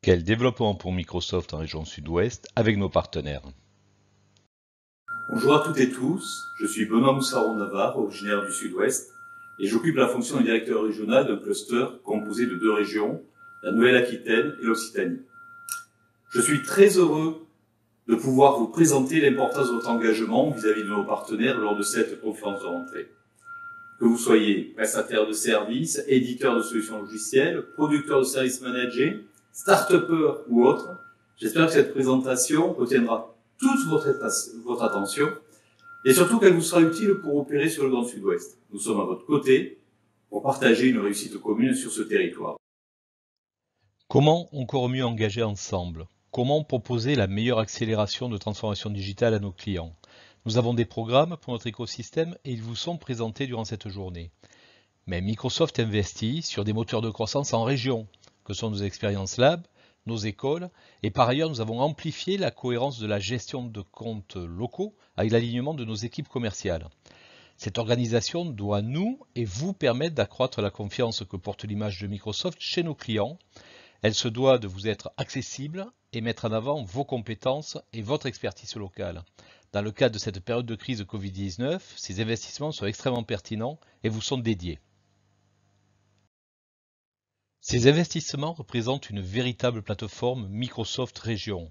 Quel développement pour Microsoft en région sud-ouest avec nos partenaires. Bonjour à toutes et tous, je suis Benoît Moussaron-Navarre, originaire du sud-ouest, et j'occupe la fonction de directeur régional d'un cluster composé de 2 régions, la Nouvelle-Aquitaine et l'Occitanie. Je suis très heureux de pouvoir vous présenter l'importance de votre engagement vis-à-vis de nos partenaires lors de cette conférence de rentrée. Que vous soyez prestataire de services, éditeur de solutions logicielles, producteur de services managés, start-upper ou autre, j'espère que cette présentation retiendra toute votre attention et surtout qu'elle vous sera utile pour opérer sur le Grand Sud-Ouest. Nous sommes à votre côté pour partager une réussite commune sur ce territoire. Comment encore mieux engager ensemble? Comment proposer la meilleure accélération de transformation digitale à nos clients? Nous avons des programmes pour notre écosystème et ils vous sont présentés durant cette journée. Mais Microsoft investit sur des moteurs de croissance en région, que sont nos expériences Lab, nos écoles, et par ailleurs nous avons amplifié la cohérence de la gestion de comptes locaux avec l'alignement de nos équipes commerciales. Cette organisation doit nous et vous permettre d'accroître la confiance que porte l'image de Microsoft chez nos clients. Elle se doit de vous être accessible et mettre en avant vos compétences et votre expertise locale. Dans le cadre de cette période de crise de Covid-19, ces investissements sont extrêmement pertinents et vous sont dédiés. Ces investissements représentent une véritable plateforme Microsoft Région.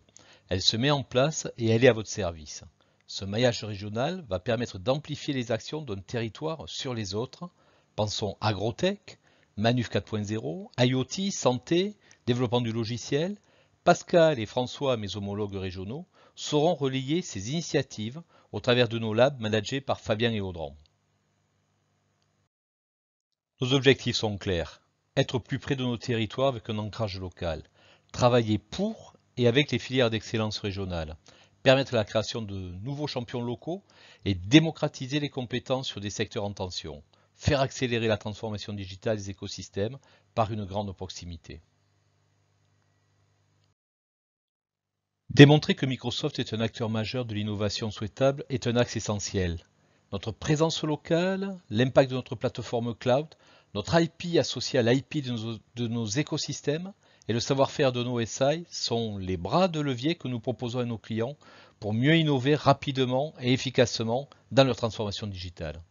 Elle se met en place et elle est à votre service. Ce maillage régional va permettre d'amplifier les actions d'un territoire sur les autres. Pensons agrotech, Manuf 4.0, IoT, santé, développement du logiciel. Pascal et François, mes homologues régionaux, sauront relayer ces initiatives au travers de nos labs managés par Fabien et Audran. Nos objectifs sont clairs. Être plus près de nos territoires avec un ancrage local, travailler pour et avec les filières d'excellence régionales, permettre la création de nouveaux champions locaux et démocratiser les compétences sur des secteurs en tension, faire accélérer la transformation digitale des écosystèmes par une grande proximité. Démontrer que Microsoft est un acteur majeur de l'innovation souhaitable est un axe essentiel. Notre présence locale, l'impact de notre plateforme cloud, notre IP associé à l'IP de nos écosystèmes et le savoir-faire de nos SI sont les bras de levier que nous proposons à nos clients pour mieux innover rapidement et efficacement dans leur transformation digitale.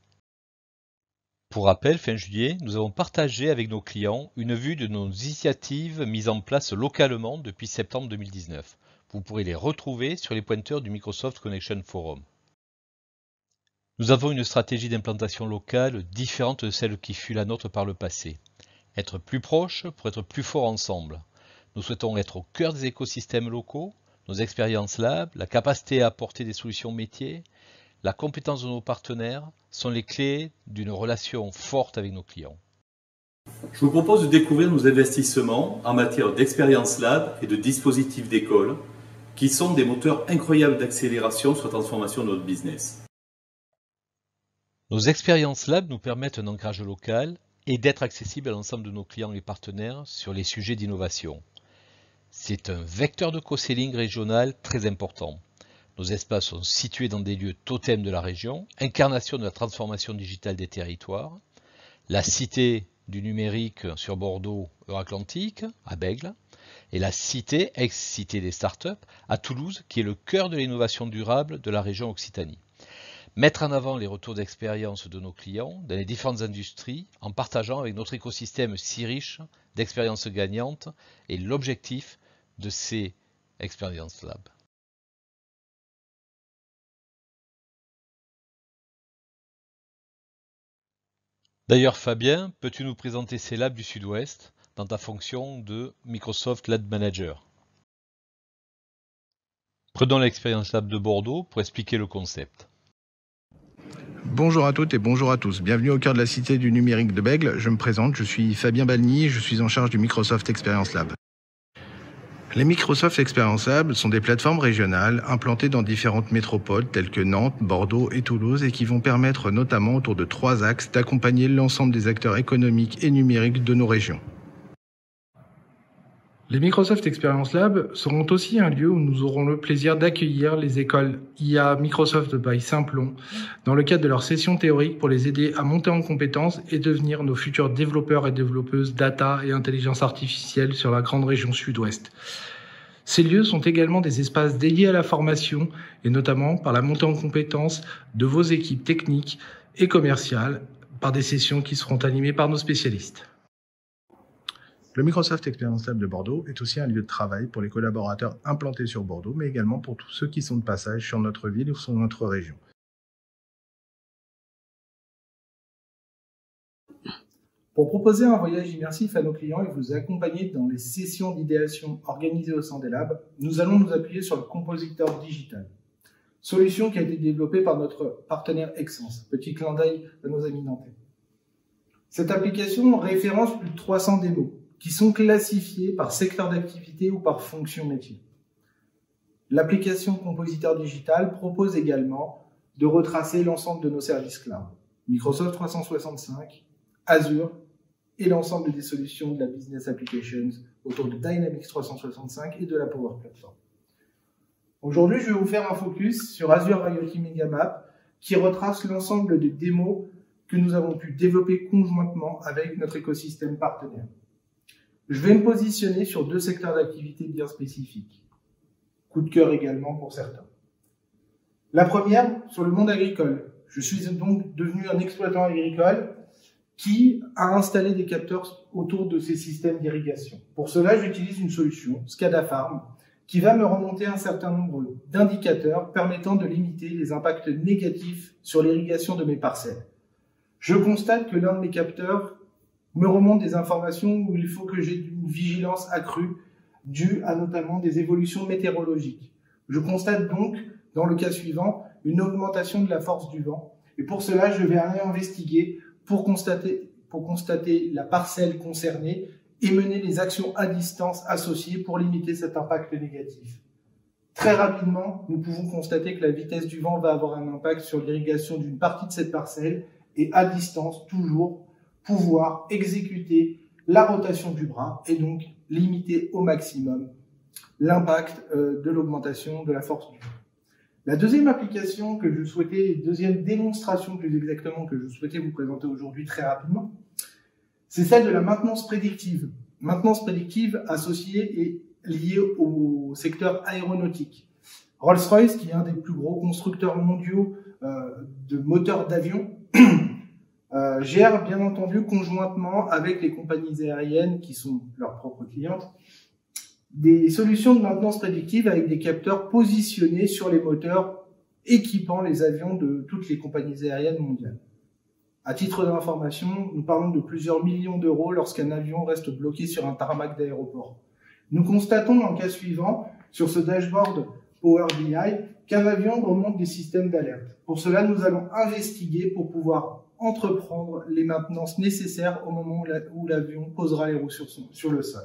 Pour rappel, fin juillet, nous avons partagé avec nos clients une vue de nos initiatives mises en place localement depuis septembre 2019. Vous pourrez les retrouver sur les pointeurs du Microsoft Connection Forum. Nous avons une stratégie d'implantation locale différente de celle qui fut la nôtre par le passé. Être plus proche pour être plus fort ensemble. Nous souhaitons être au cœur des écosystèmes locaux, nos expériences Lab, la capacité à apporter des solutions métiers, la compétence de nos partenaires sont les clés d'une relation forte avec nos clients. Je vous propose de découvrir nos investissements en matière d'expérience Lab et de dispositifs d'école qui sont des moteurs incroyables d'accélération sur la transformation de notre business. Nos expériences Lab nous permettent un ancrage local et d'être accessibles à l'ensemble de nos clients et partenaires sur les sujets d'innovation. C'est un vecteur de co-selling régional très important. Nos espaces sont situés dans des lieux totems de la région, incarnation de la transformation digitale des territoires, la cité du numérique sur Bordeaux, Euratlantique, à Bègles, et la cité, ex-cité des startups, à Toulouse, qui est le cœur de l'innovation durable de la région Occitanie. Mettre en avant les retours d'expérience de nos clients dans les différentes industries en partageant avec notre écosystème si riche d'expériences gagnantes est l'objectif de ces Experience Labs. D'ailleurs Fabien, peux-tu nous présenter ces labs du Sud-Ouest dans ta fonction de Microsoft Lab Manager? Prenons l'Experience Lab de Bordeaux pour expliquer le concept. Bonjour à toutes et bonjour à tous. Bienvenue au cœur de la cité du numérique de Bègles. Je me présente, je suis Fabien Balny, je suis en charge du Microsoft Experience Lab. Les Microsoft Experience Lab sont des plateformes régionales implantées dans différentes métropoles telles que Nantes, Bordeaux et Toulouse et qui vont permettre notamment autour de 3 axes d'accompagner l'ensemble des acteurs économiques et numériques de nos régions. Les Microsoft Experience Lab seront aussi un lieu où nous aurons le plaisir d'accueillir les écoles IA Microsoft by Simplon dans le cadre de leurs sessions théoriques pour les aider à monter en compétences et devenir nos futurs développeurs et développeuses data et intelligence artificielle sur la grande région sud-ouest. Ces lieux sont également des espaces dédiés à la formation et notamment par la montée en compétences de vos équipes techniques et commerciales par des sessions qui seront animées par nos spécialistes. Le Microsoft Experience Lab de Bordeaux est aussi un lieu de travail pour les collaborateurs implantés sur Bordeaux, mais également pour tous ceux qui sont de passage sur notre ville ou sur notre région. Pour proposer un voyage immersif à nos clients et vous accompagner dans les sessions d'idéation organisées au sein des labs, nous allons nous appuyer sur le compositeur digital. Solution qui a été développée par notre partenaire Exens. Petit clin d'œil à nos amis nantais. Cette application référence plus de 300 démos qui sont classifiés par secteur d'activité ou par fonction métier. L'application Compositeur Digital propose également de retracer l'ensemble de nos services cloud, Microsoft 365, Azure et l'ensemble des solutions de la Business Applications autour de Dynamics 365 et de la Power Platform. Aujourd'hui, je vais vous faire un focus sur Azure IoT Megamap qui retrace l'ensemble des démos que nous avons pu développer conjointement avec notre écosystème partenaire. Je vais me positionner sur 2 secteurs d'activité bien spécifiques. Coup de cœur également pour certains. La première, sur le monde agricole. Je suis donc devenu un exploitant agricole qui a installé des capteurs autour de ces systèmes d'irrigation. Pour cela, j'utilise une solution, SCADA Farm, qui va me remonter un certain nombre d'indicateurs permettant de limiter les impacts négatifs sur l'irrigation de mes parcelles. Je constate que l'un de mes capteurs me remonte des informations où il faut que j'ai une vigilance accrue due à notamment des évolutions météorologiques. Je constate donc, dans le cas suivant, une augmentation de la force du vent. Et pour cela, je vais aller investiguer pour constater la parcelle concernée et mener les actions à distance associées pour limiter cet impact négatif. Très rapidement, nous pouvons constater que la vitesse du vent va avoir un impact sur l'irrigation d'une partie de cette parcelle et à distance, toujours, pouvoir exécuter la rotation du bras et donc limiter au maximum l'impact de l'augmentation de la force du vent. La deuxième application que je souhaitais, deuxième démonstration plus exactement que je souhaitais vous présenter aujourd'hui très rapidement, c'est celle de la maintenance prédictive. Maintenance prédictive associée et liée au secteur aéronautique. Rolls-Royce, qui est un des plus gros constructeurs mondiaux de moteurs d'avion, gère bien entendu conjointement avec les compagnies aériennes qui sont leurs propres clientes des solutions de maintenance prédictive avec des capteurs positionnés sur les moteurs équipant les avions de toutes les compagnies aériennes mondiales. À titre d'information, nous parlons de plusieurs millions d'euros lorsqu'un avion reste bloqué sur un tarmac d'aéroport. Nous constatons dans le cas suivant, sur ce dashboard Power BI, qu'un avion remonte des systèmes d'alerte. Pour cela, nous allons investiguer pour pouvoir entreprendre les maintenances nécessaires au moment où l'avion posera les roues sur le sol.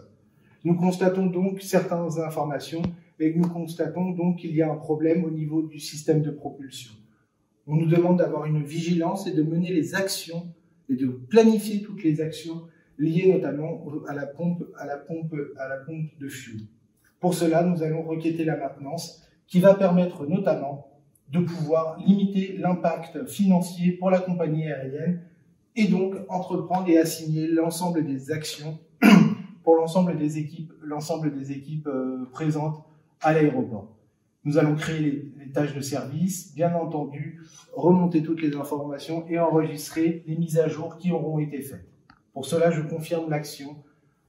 Nous constatons donc certaines informations et nous constatons donc qu'il y a un problème au niveau du système de propulsion. On nous demande d'avoir une vigilance et de mener les actions et de planifier toutes les actions liées notamment à la pompe de fuel. Pour cela, nous allons requêter la maintenance qui va permettre notamment de pouvoir limiter l'impact financier pour la compagnie aérienne et donc entreprendre et assigner l'ensemble des actions pour l'ensemble des équipes présentes à l'aéroport. Nous allons créer les tâches de service, bien entendu, remonter toutes les informations et enregistrer les mises à jour qui auront été faites. Pour cela, je confirme l'action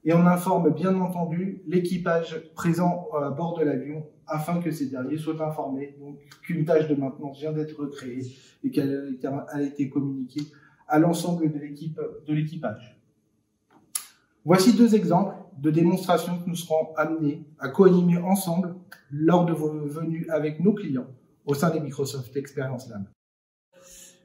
et on informe bien entendu l'équipage présent à bord de l'avion afin que ces derniers soient informés qu'une tâche de maintenance vient d'être créée et qu'elle a été communiquée à l'ensemble de l'équipage. Voici 2 exemples de démonstrations que nous serons amenés à co-animer ensemble lors de vos venues avec nos clients au sein des Microsoft Experience Lab.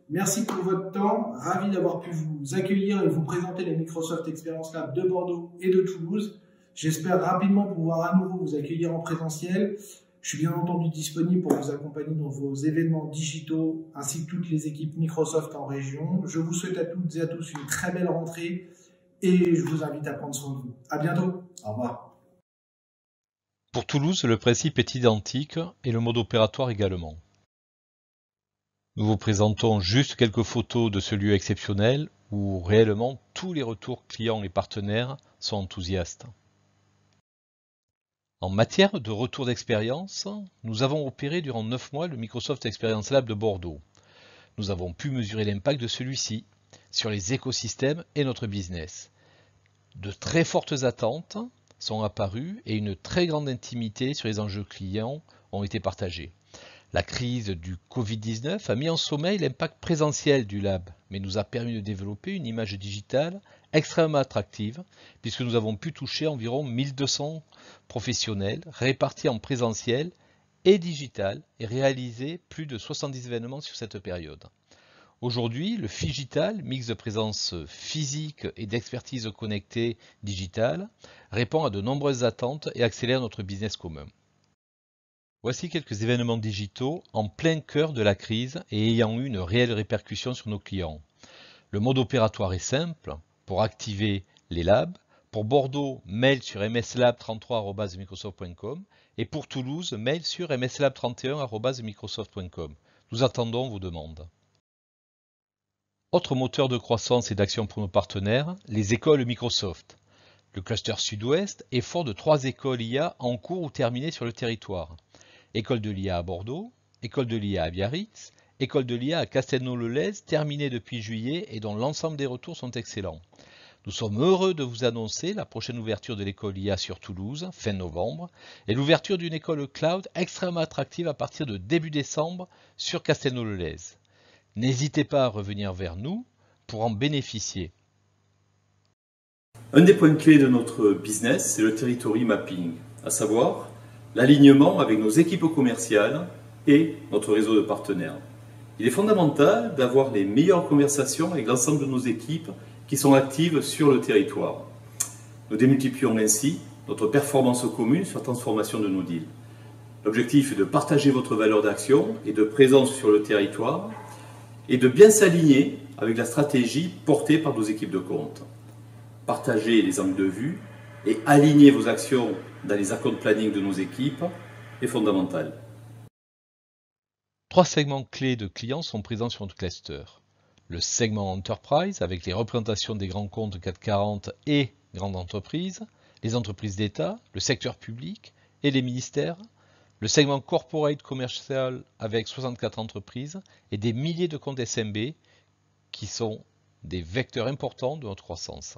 Merci pour votre temps, ravi d'avoir pu vous accueillir et vous présenter les Microsoft Experience Lab de Bordeaux et de Toulouse. J'espère rapidement pouvoir à nouveau vous accueillir en présentiel. Je suis bien entendu disponible pour vous accompagner dans vos événements digitaux ainsi que toutes les équipes Microsoft en région. Je vous souhaite à toutes et à tous une très belle rentrée et je vous invite à prendre soin de vous. À bientôt. Au revoir. Pour Toulouse, le principe est identique et le mode opératoire également. Nous vous présentons juste quelques photos de ce lieu exceptionnel où réellement tous les retours clients et partenaires sont enthousiastes. En matière de retour d'expérience, nous avons opéré durant 9 mois le Microsoft Experience Lab de Bordeaux. Nous avons pu mesurer l'impact de celui-ci sur les écosystèmes et notre business. De très fortes attentes sont apparues et une très grande intimité sur les enjeux clients ont été partagés. La crise du Covid-19 a mis en sommeil l'impact présentiel du lab, mais nous a permis de développer une image digitale extrêmement attractive, puisque nous avons pu toucher environ 1200 professionnels répartis en présentiel et digital et réaliser plus de 70 événements sur cette période. Aujourd'hui, le Figital, mix de présence physique et d'expertise connectée digitale, répond à de nombreuses attentes et accélère notre business commun. Voici quelques événements digitaux en plein cœur de la crise et ayant eu une réelle répercussion sur nos clients. Le mode opératoire est simple. Pour activer les labs, pour Bordeaux, mail sur mslab33@microsoft.com et pour Toulouse, mail sur mslab31@microsoft.com. Nous attendons vos demandes. Autre moteur de croissance et d'action pour nos partenaires, les écoles Microsoft. Le cluster Sud-Ouest est fort de 3 écoles IA en cours ou terminées sur le territoire. École de l'IA à Bordeaux, école de l'IA à Biarritz, école de l'IA à Castelnau-le-Lez, terminée depuis juillet et dont l'ensemble des retours sont excellents. Nous sommes heureux de vous annoncer la prochaine ouverture de l'école IA sur Toulouse, fin novembre, et l'ouverture d'une école cloud extrêmement attractive à partir de début décembre sur Castelnau-le-Lez. N'hésitez pas à revenir vers nous pour en bénéficier. Un des points clés de notre business, c'est le territory mapping, à savoir l'alignement avec nos équipes commerciales et notre réseau de partenaires. Il est fondamental d'avoir les meilleures conversations avec l'ensemble de nos équipes qui sont actives sur le territoire. Nous démultiplions ainsi notre performance commune sur la transformation de nos deals. L'objectif est de partager votre valeur d'action et de présence sur le territoire et de bien s'aligner avec la stratégie portée par nos équipes de compte. Partager les angles de vue et aligner vos actions dans les account planning de nos équipes est fondamental. 3 segments clés de clients sont présents sur notre cluster. Le segment Enterprise avec les représentations des grands comptes 440 et grandes entreprises, les entreprises d'État, le secteur public et les ministères. Le segment Corporate Commercial avec 64 entreprises et des milliers de comptes SMB qui sont des vecteurs importants de notre croissance.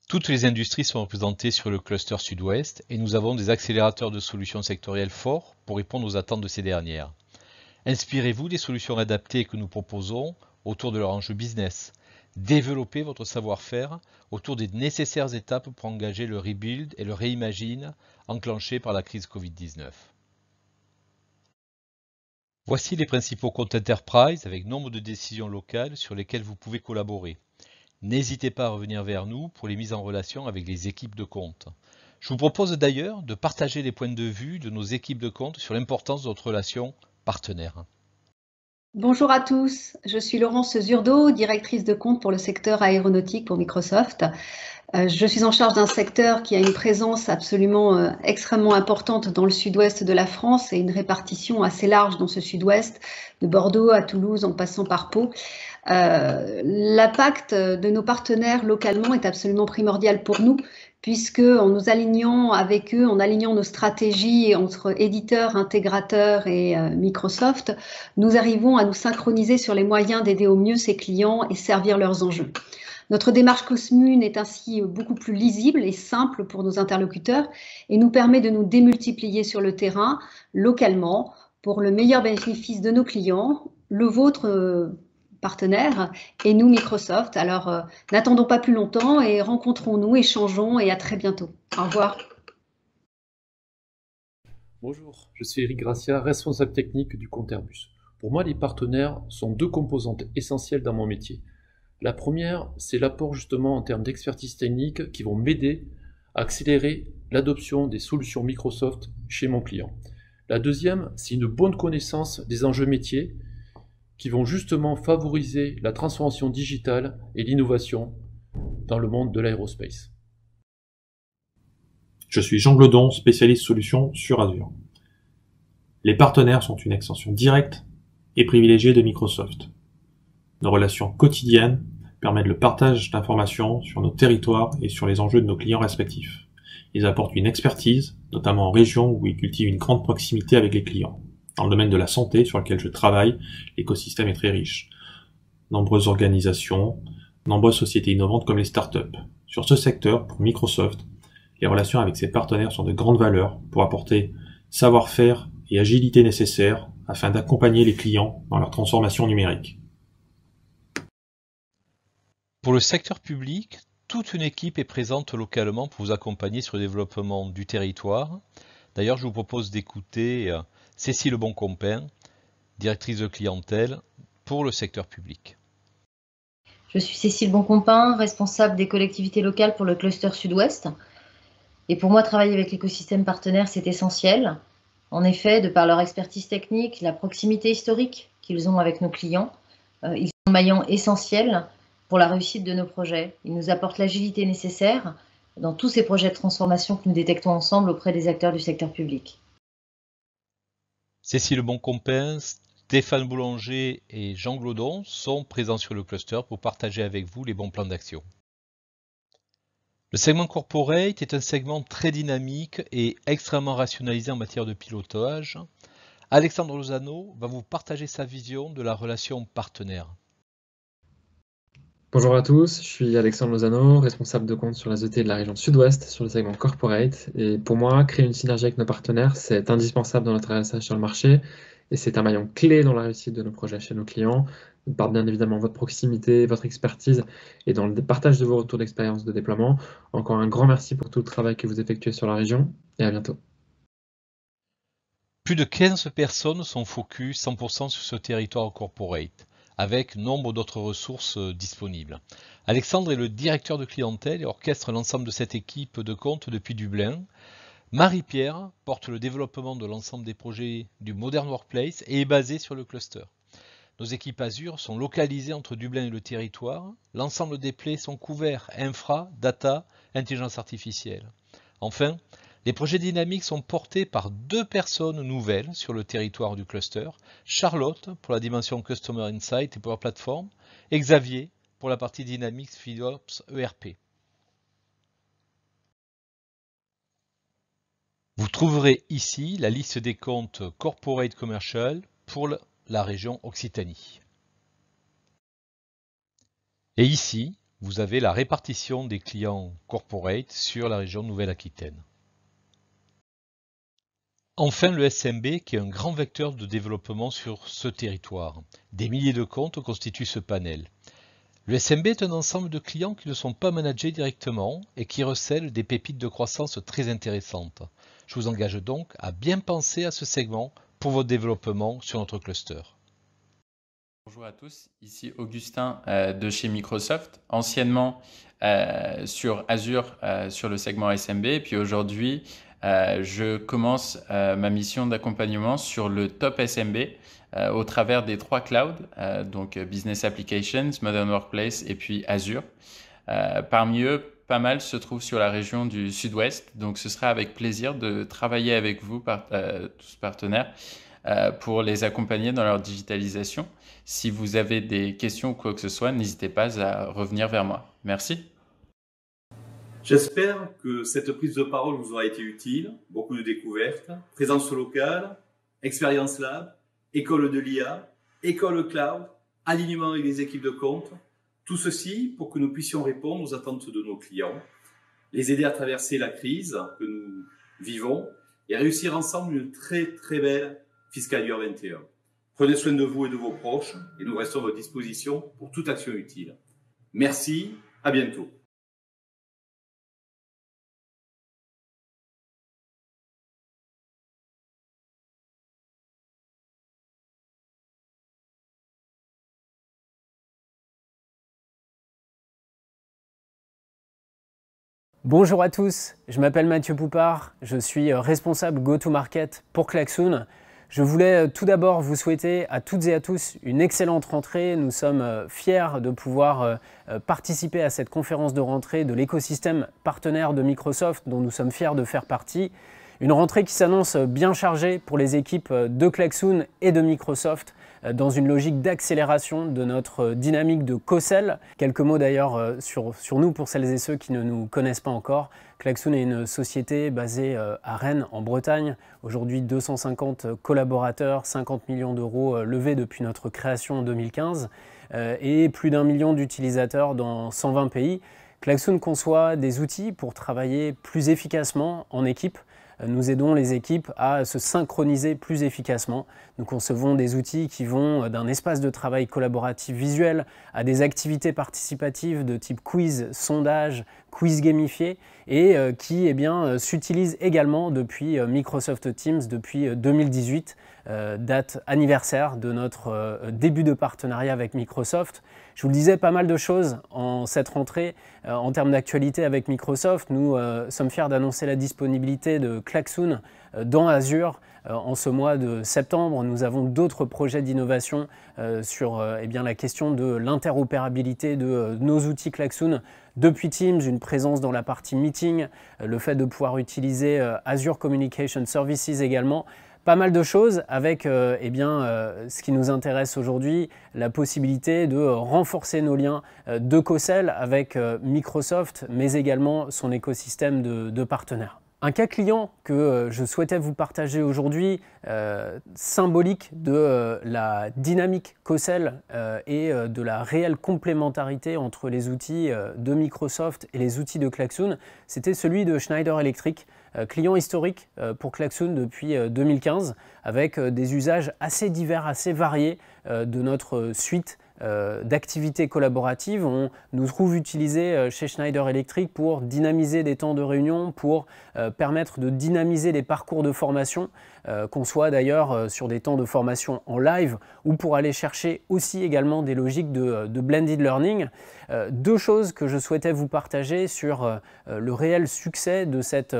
Toutes les industries sont représentées sur le cluster Sud-Ouest et nous avons des accélérateurs de solutions sectorielles forts pour répondre aux attentes de ces dernières. Inspirez-vous des solutions adaptées que nous proposons autour de leur enjeu business. Développez votre savoir-faire autour des nécessaires étapes pour engager le rebuild et le reimagine enclenché par la crise Covid-19. Voici les principaux comptes Enterprise avec nombre de décisions locales sur lesquelles vous pouvez collaborer. N'hésitez pas à revenir vers nous pour les mises en relation avec les équipes de compte. Je vous propose d'ailleurs de partager les points de vue de nos équipes de compte sur l'importance de notre relation partenaire. Bonjour à tous, je suis Laurence Zurdo, directrice de compte pour le secteur aéronautique pour Microsoft. Je suis en charge d'un secteur qui a une présence absolument extrêmement importante dans le sud-ouest de la France et une répartition assez large dans ce sud-ouest, de Bordeaux à Toulouse en passant par Pau. L'impact de nos partenaires localement est absolument primordial pour nous, puisque en nous alignant avec eux, en alignant nos stratégies entre éditeurs, intégrateurs et Microsoft, nous arrivons à nous synchroniser sur les moyens d'aider au mieux ces clients et servir leurs enjeux. Notre démarche commune est ainsi beaucoup plus lisible et simple pour nos interlocuteurs et nous permet de nous démultiplier sur le terrain, localement, pour le meilleur bénéfice de nos clients, le vôtre partenaire et nous Microsoft. Alors n'attendons pas plus longtemps et rencontrons-nous, échangeons et à très bientôt. Au revoir. Bonjour, je suis Eric Gracia, responsable technique du compte Airbus. Pour moi, les partenaires sont 2 composantes essentielles dans mon métier. La première, c'est l'apport justement en termes d'expertise technique qui vont m'aider accélérer l'adoption des solutions Microsoft chez mon client. La deuxième, c'est une bonne connaissance des enjeux métiers qui vont justement favoriser la transformation digitale et l'innovation dans le monde de l'aérospace. Je suis Jean Glodon, spécialiste solutions sur Azure. Les partenaires sont une extension directe et privilégiée de Microsoft. Nos relations quotidiennes permettent le partage d'informations sur nos territoires et sur les enjeux de nos clients respectifs. Ils apportent une expertise, notamment en région où ils cultivent une grande proximité avec les clients. Dans le domaine de la santé sur lequel je travaille, l'écosystème est très riche. Nombreuses organisations, nombreuses sociétés innovantes comme les startups. Sur ce secteur, pour Microsoft, les relations avec ses partenaires sont de grande valeur pour apporter savoir-faire et agilité nécessaires afin d'accompagner les clients dans leur transformation numérique. Pour le secteur public, toute une équipe est présente localement pour vous accompagner sur le développement du territoire. D'ailleurs, je vous propose d'écouter Cécile Boncompin, directrice de clientèle pour le secteur public. Je suis Cécile Boncompin, responsable des collectivités locales pour le cluster Sud-Ouest. Et pour moi, travailler avec l'écosystème partenaire, c'est essentiel. En effet, de par leur expertise technique, la proximité historique qu'ils ont avec nos clients, ils sont maillons essentiels pour la réussite de nos projets. Ils nous apportent l'agilité nécessaire dans tous ces projets de transformation que nous détectons ensemble auprès des acteurs du secteur public. Cécile Boncompin, Stéphane Boulanger et Jean Glodon sont présents sur le cluster pour partager avec vous les bons plans d'action. Le segment corporate est un segment très dynamique et extrêmement rationalisé en matière de pilotage. Alexandre Lozano va vous partager sa vision de la relation partenaire. Bonjour à tous, je suis Alexandre Lozano, responsable de compte sur la ET de la région Sud-Ouest sur le segment corporate. Et pour moi, créer une synergie avec nos partenaires, c'est indispensable dans notre atterrissage sur le marché et c'est un maillon clé dans la réussite de nos projets chez nos clients, par bien évidemment votre proximité, votre expertise et dans le partage de vos retours d'expérience de déploiement. Encore un grand merci pour tout le travail que vous effectuez sur la région et à bientôt. Plus de 15 personnes sont focus 100% sur ce territoire corporate, avec nombre d'autres ressources disponibles. Alexandre est le directeur de clientèle et orchestre l'ensemble de cette équipe de compte depuis Dublin. Marie-Pierre porte le développement de l'ensemble des projets du Modern Workplace et est basée sur le cluster. Nos équipes Azure sont localisées entre Dublin et le territoire. L'ensemble des plaies sont couverts infra, data, intelligence artificielle. Enfin, les projets dynamiques sont portés par 2 personnes nouvelles sur le territoire du cluster, Charlotte pour la dimension Customer Insight et Power Platform, et Xavier pour la partie Dynamics FinOps ERP. Vous trouverez ici la liste des comptes Corporate Commercial pour la région Occitanie. Et ici, vous avez la répartition des clients Corporate sur la région Nouvelle-Aquitaine. Enfin, le SMB qui est un grand vecteur de développement sur ce territoire. Des milliers de comptes constituent ce panel. Le SMB est un ensemble de clients qui ne sont pas managés directement et qui recèlent des pépites de croissance très intéressantes. Je vous engage donc à bien penser à ce segment pour votre développement sur notre cluster. Bonjour à tous, ici Augustin de chez Microsoft, anciennement sur Azure sur le segment SMB, et puis aujourd'hui je commence ma mission d'accompagnement sur le top SMB au travers des 3 clouds, donc Business Applications, Modern Workplace et puis Azure. Parmi eux, pas mal se trouvent sur la région du Sud-Ouest, donc ce sera avec plaisir de travailler avec vous, tous partenaires, pour les accompagner dans leur digitalisation. Si vous avez des questions ou quoi que ce soit, n'hésitez pas à revenir vers moi. Merci. J'espère que cette prise de parole vous aura été utile. Beaucoup de découvertes, présence locale, expérience lab, école de l'IA, école cloud, alignement avec les équipes de compte. Tout ceci pour que nous puissions répondre aux attentes de nos clients, les aider à traverser la crise que nous vivons et réussir ensemble une très belle Fiscal Year 21. Prenez soin de vous et de vos proches et nous restons à votre disposition pour toute action utile. Merci, à bientôt. Bonjour à tous, je m'appelle Mathieu Poupard, je suis responsable Go-to-Market pour Klaxoon. Je voulais tout d'abord vous souhaiter à toutes et à tous une excellente rentrée. Nous sommes fiers de pouvoir participer à cette conférence de rentrée de l'écosystème partenaire de Microsoft dont nous sommes fiers de faire partie. Une rentrée qui s'annonce bien chargée pour les équipes de Klaxoon et de Microsoft dans une logique d'accélération de notre dynamique de co-sell. Quelques mots d'ailleurs sur nous pour celles et ceux qui ne nous connaissent pas encore. Klaxoon est une société basée à Rennes en Bretagne. Aujourd'hui 250 collaborateurs, 50 millions d'euros levés depuis notre création en 2015 et plus d'1 million d'utilisateurs dans 120 pays. Klaxoon conçoit des outils pour travailler plus efficacement en équipe. Nous aidons les équipes à se synchroniser plus efficacement. Nous concevons des outils qui vont d'un espace de travail collaboratif visuel à des activités participatives de type quiz, sondage, quiz gamifié et qui s'utilisent également depuis Microsoft Teams depuis 2018, date anniversaire de notre début de partenariat avec Microsoft. Je vous le disais, pas mal de choses en cette rentrée en termes d'actualité avec Microsoft. Nous sommes fiers d'annoncer la disponibilité de Klaxoon dans Azure en ce mois de septembre. Nous avons d'autres projets d'innovation sur la question de l'interopérabilité de nos outils Klaxoon depuis Teams, une présence dans la partie meeting, le fait de pouvoir utiliser Azure Communication Services également. Pas mal de choses avec ce qui nous intéresse aujourd'hui, la possibilité de renforcer nos liens de co-sell avec Microsoft, mais également son écosystème de partenaires. Un cas client que je souhaitais vous partager aujourd'hui, symbolique de la dynamique co-sell et de la réelle complémentarité entre les outils de Microsoft et les outils de Klaxoon, c'était celui de Schneider Electric, client historique pour Klaxoon depuis 2015, avec des usages assez divers, assez variés de notre suite d'activités collaboratives. On nous trouve utilisés chez Schneider Electric pour dynamiser des temps de réunion, pour permettre de dynamiser les parcours de formation, qu'on soit d'ailleurs sur des temps de formation en live ou pour aller chercher aussi également des logiques de blended learning. Deux choses que je souhaitais vous partager sur le réel succès de cette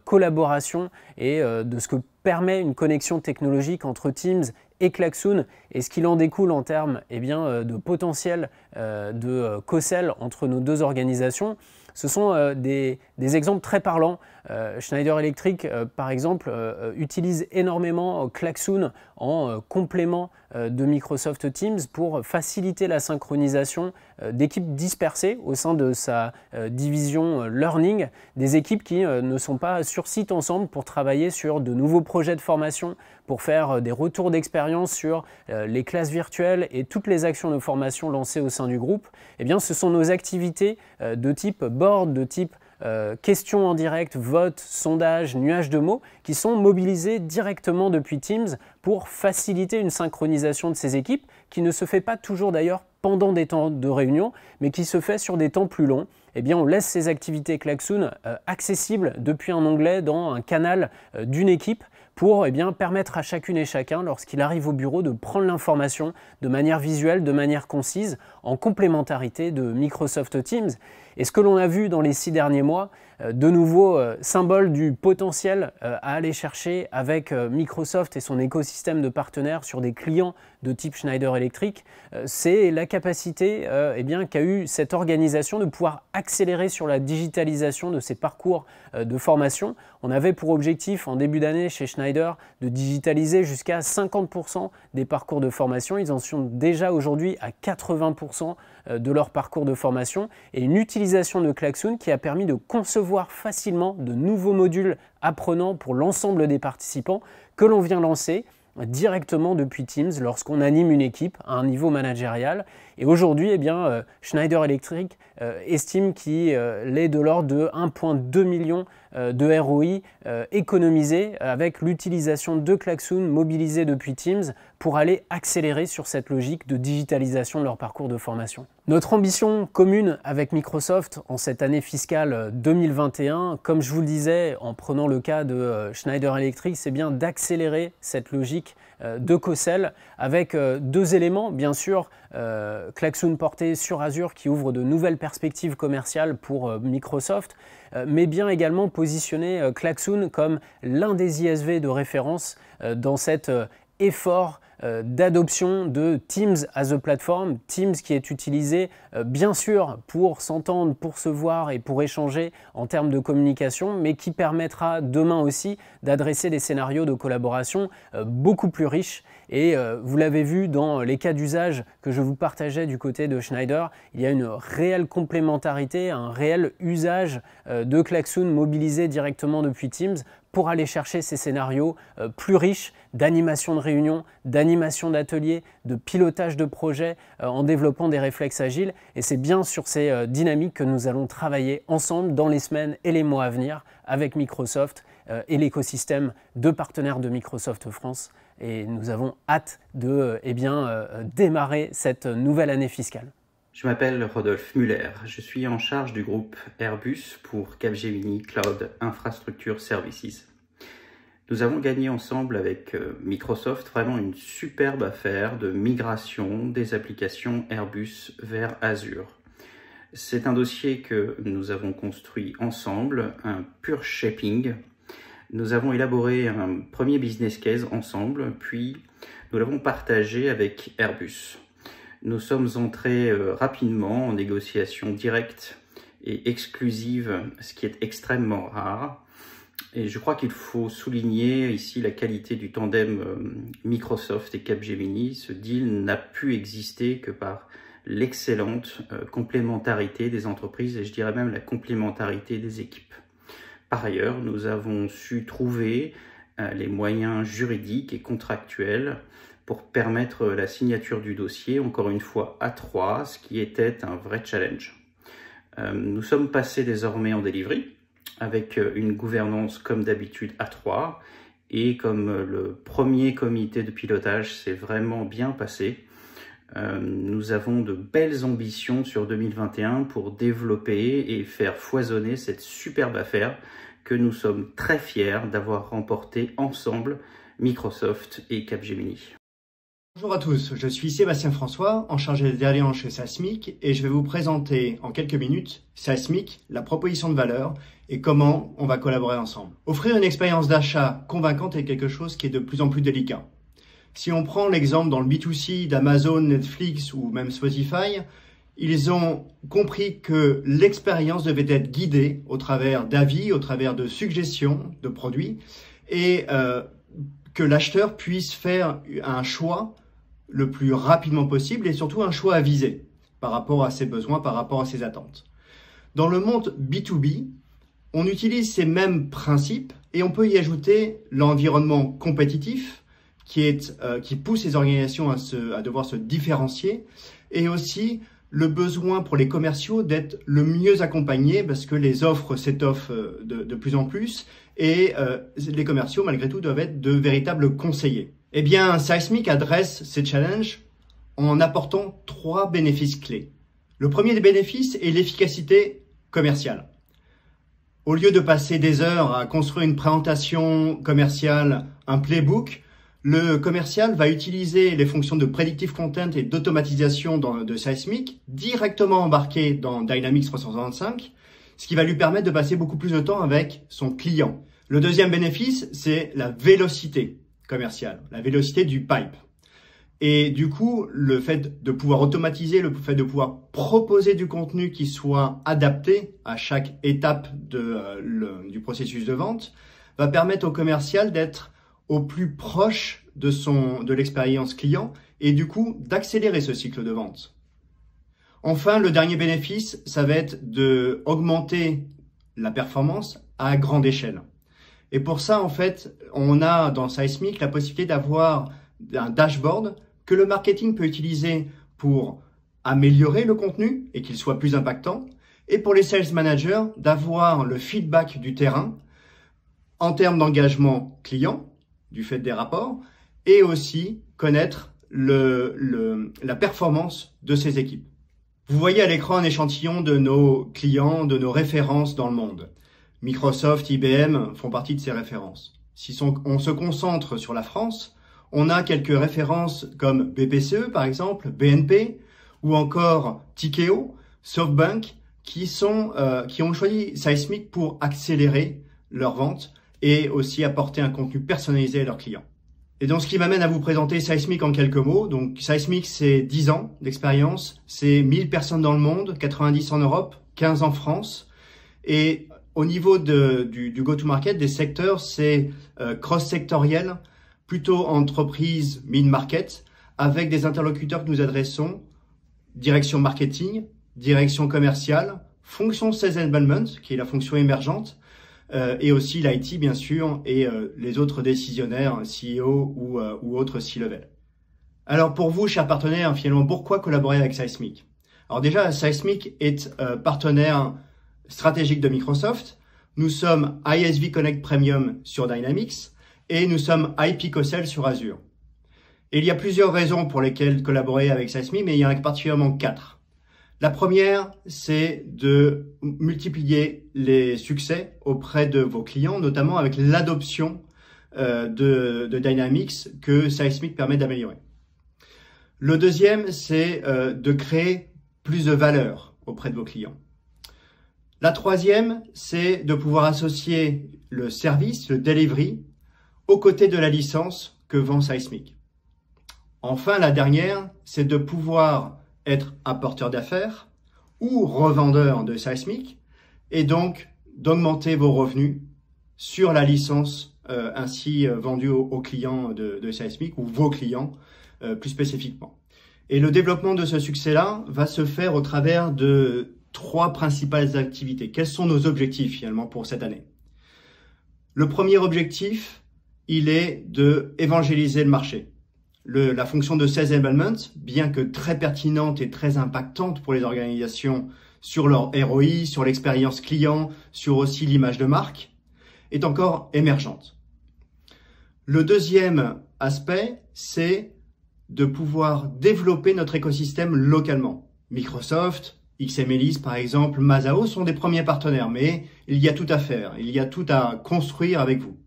collaboration et de ce que permet une connexion technologique entre Teams et Klaxoon et ce qu'il en découle en termes de potentiel de co-sell entre nos deux organisations. Ce sont des exemples très parlants. Schneider Electric, par exemple, utilise énormément Klaxoon en complément de Microsoft Teams pour faciliter la synchronisation d'équipes dispersées au sein de sa division Learning, des équipes qui ne sont pas sur site ensemble pour travailler sur de nouveaux projets de formation, pour faire des retours d'expérience sur les classes virtuelles et toutes les actions de formation lancées au sein du groupe. Ce sont nos activités de type board, de type questions en direct, vote, sondage, nuage de mots qui sont mobilisés directement depuis Teams pour faciliter une synchronisation de ces équipes qui ne se fait pas toujours d'ailleurs pendant des temps de réunion mais qui se fait sur des temps plus longs. On laisse ces activités Klaxoon accessibles depuis un onglet dans un canal d'une équipe pour permettre à chacune et chacun, lorsqu'il arrive au bureau, de prendre l'information de manière visuelle, de manière concise, en complémentarité de Microsoft Teams. Et ce que l'on a vu dans les 6 derniers mois, de nouveau symbole du potentiel à aller chercher avec Microsoft et son écosystème de partenaires sur des clients de type Schneider Electric, c'est la capacité qu'a eu cette organisation de pouvoir accélérer sur la digitalisation de ses parcours de formation. On avait pour objectif en début d'année chez Schneider de digitaliser jusqu'à 50% des parcours de formation. Ils en sont déjà aujourd'hui à 80% de leur parcours de formation et une utilisation de Klaxoon qui a permis de concevoir facilement de nouveaux modules apprenants pour l'ensemble des participants que l'on vient lancer directement depuis Teams lorsqu'on anime une équipe à un niveau managérial. Et aujourd'hui, Schneider Electric estime qu'il est de l'ordre de 1,2 million de ROI économisé avec l'utilisation de Klaxoon mobilisés depuis Teams pour aller accélérer sur cette logique de digitalisation de leur parcours de formation. Notre ambition commune avec Microsoft en cette année fiscale 2021, comme je vous le disais en prenant le cas de Schneider Electric, c'est bien d'accélérer cette logique de co-sell avec deux éléments, bien sûr, Klaxoon porté sur Azure qui ouvre de nouvelles perspectives commerciales pour Microsoft, mais bien également positionner Klaxoon comme l'un des ISV de référence dans cet effort d'adoption de Teams as a platform, Teams qui est utilisé bien sûr pour s'entendre, pour se voir et pour échanger en termes de communication, mais qui permettra demain aussi d'adresser des scénarios de collaboration beaucoup plus riches. Et vous l'avez vu dans les cas d'usage que je vous partageais du côté de Schneider, il y a une réelle complémentarité, un réel usage de Klaxoon mobilisé directement depuis Teams pour aller chercher ces scénarios plus riches d'animation de réunion, d'animation d'ateliers, de pilotage de projets en développant des réflexes agiles. Et c'est bien sur ces dynamiques que nous allons travailler ensemble dans les semaines et les mois à venir avec Microsoft et l'écosystème de partenaires de Microsoft France. Et nous avons hâte de démarrer cette nouvelle année fiscale. Je m'appelle Rodolphe Muller, je suis en charge du groupe Airbus pour Capgemini Cloud Infrastructure Services. Nous avons gagné ensemble avec Microsoft vraiment une superbe affaire de migration des applications Airbus vers Azure. C'est un dossier que nous avons construit ensemble, un pure shaping. Nous avons élaboré un premier business case ensemble, puis nous l'avons partagé avec Airbus. Nous sommes entrés rapidement en négociation directe et exclusive, ce qui est extrêmement rare. Et je crois qu'il faut souligner ici la qualité du tandem Microsoft et Capgemini. Ce deal n'a pu exister que par l'excellente complémentarité des entreprises et je dirais même la complémentarité des équipes. Par ailleurs, nous avons su trouver les moyens juridiques et contractuels pour permettre la signature du dossier, encore une fois à 3, ce qui était un vrai challenge. Nous sommes passés désormais en delivery, avec une gouvernance comme d'habitude à 3, et comme le premier comité de pilotage s'est vraiment bien passé, nous avons de belles ambitions sur 2021 pour développer et faire foisonner cette superbe affaire que nous sommes très fiers d'avoir remportée ensemble, Microsoft et Capgemini. Bonjour à tous, je suis Sébastien François, en charge des alliances chez Seismic et je vais vous présenter en quelques minutes Seismic, la proposition de valeur et comment on va collaborer ensemble. Offrir une expérience d'achat convaincante est quelque chose qui est de plus en plus délicat. Si on prend l'exemple dans le B2C d'Amazon, Netflix ou même Spotify, ils ont compris que l'expérience devait être guidée au travers d'avis, au travers de suggestions de produits et que l'acheteur puisse faire un choix le plus rapidement possible et surtout un choix avisé par rapport à ses besoins, par rapport à ses attentes. Dans le monde B2B, on utilise ces mêmes principes et on peut y ajouter l'environnement compétitif qui pousse les organisations à devoir se différencier et aussi le besoin pour les commerciaux d'être le mieux accompagnés parce que les offres s'étoffent de plus en plus et les commerciaux malgré tout doivent être de véritables conseillers. Eh bien, Seismic adresse ces challenges en apportant 3 bénéfices clés. Le premier des bénéfices est l'efficacité commerciale. Au lieu de passer des heures à construire une présentation commerciale, un playbook, le commercial va utiliser les fonctions de predictive content et d'automatisation de Seismic directement embarquées dans Dynamics 365, ce qui va lui permettre de passer beaucoup plus de temps avec son client. Le deuxième bénéfice, c'est la vélocité commerciale, la vélocité du pipe. Et du coup, le fait de pouvoir automatiser, le fait de pouvoir proposer du contenu qui soit adapté à chaque étape du processus de vente va permettre au commercial d'être au plus proche de l'expérience client et du coup d'accélérer ce cycle de vente. Enfin, le dernier bénéfice, ça va être d'augmenter la performance à grande échelle. Et pour ça, en fait, on a dans Seismic la possibilité d'avoir un dashboard que le marketing peut utiliser pour améliorer le contenu et qu'il soit plus impactant, et pour les sales managers d'avoir le feedback du terrain en termes d'engagement client, du fait des rapports, et aussi connaître la performance de ces équipes. Vous voyez à l'écran un échantillon de nos clients, de nos références dans le monde. Microsoft, IBM font partie de ces références. Si on se concentre sur la France, on a quelques références comme BPCE par exemple, BNP ou encore Tikeo, SoftBank qui ont choisi Seismic pour accélérer leurs ventes et aussi apporter un contenu personnalisé à leurs clients. Et donc, ce qui m'amène à vous présenter Seismic en quelques mots. Donc, Seismic, c'est 10 ans d'expérience, c'est 1000 personnes dans le monde, 90 en Europe, 15 en France. Et au niveau du go-to-market, des secteurs, c'est cross-sectoriel, plutôt entreprise mid-market, avec des interlocuteurs que nous adressons, direction marketing, direction commerciale, fonction sales enablement, qui est la fonction émergente, et aussi l'IT bien sûr, et les autres décisionnaires, CEO ou autres C-level. Alors pour vous, chers partenaires, finalement, pourquoi collaborer avec Seismic? Alors déjà, Seismic est partenaire stratégique de Microsoft. Nous sommes ISV Connect Premium sur Dynamics et nous sommes IP Co-Sell sur Azure. Et il y a plusieurs raisons pour lesquelles collaborer avec Seismic, mais il y en a particulièrement 4. La première, c'est de multiplier les succès auprès de vos clients, notamment avec l'adoption de Dynamics que Seismic permet d'améliorer. Le deuxième, c'est de créer plus de valeur auprès de vos clients. La troisième, c'est de pouvoir associer le service, le delivery, aux côtés de la licence que vend Seismic. Enfin, la dernière, c'est de pouvoir être apporteur d'affaires ou revendeur de Seismic et donc d'augmenter vos revenus sur la licence ainsi vendue aux clients de Seismic ou vos clients plus spécifiquement. Et le développement de ce succès-là va se faire au travers de 3 principales activités. Quels sont nos objectifs finalement pour cette année? Le premier objectif, il est de évangéliser le marché. La fonction de Sales Enablement, bien que très pertinente et très impactante pour les organisations sur leur ROI, sur l'expérience client, sur aussi l'image de marque, est encore émergente. Le deuxième aspect, c'est de pouvoir développer notre écosystème localement. Microsoft, XMLIS par exemple, Mazao sont des premiers partenaires, mais il y a tout à faire, il y a tout à construire avec vous.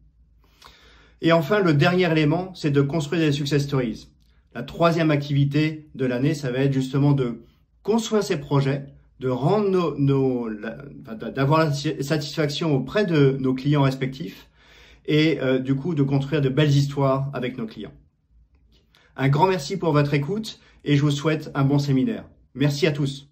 Et enfin, le dernier élément, c'est de construire des success stories. La troisième activité de l'année, ça va être justement de construire ces projets, de rendre d'avoir la satisfaction auprès de nos clients respectifs et du coup de construire de belles histoires avec nos clients. Un grand merci pour votre écoute et je vous souhaite un bon séminaire. Merci à tous.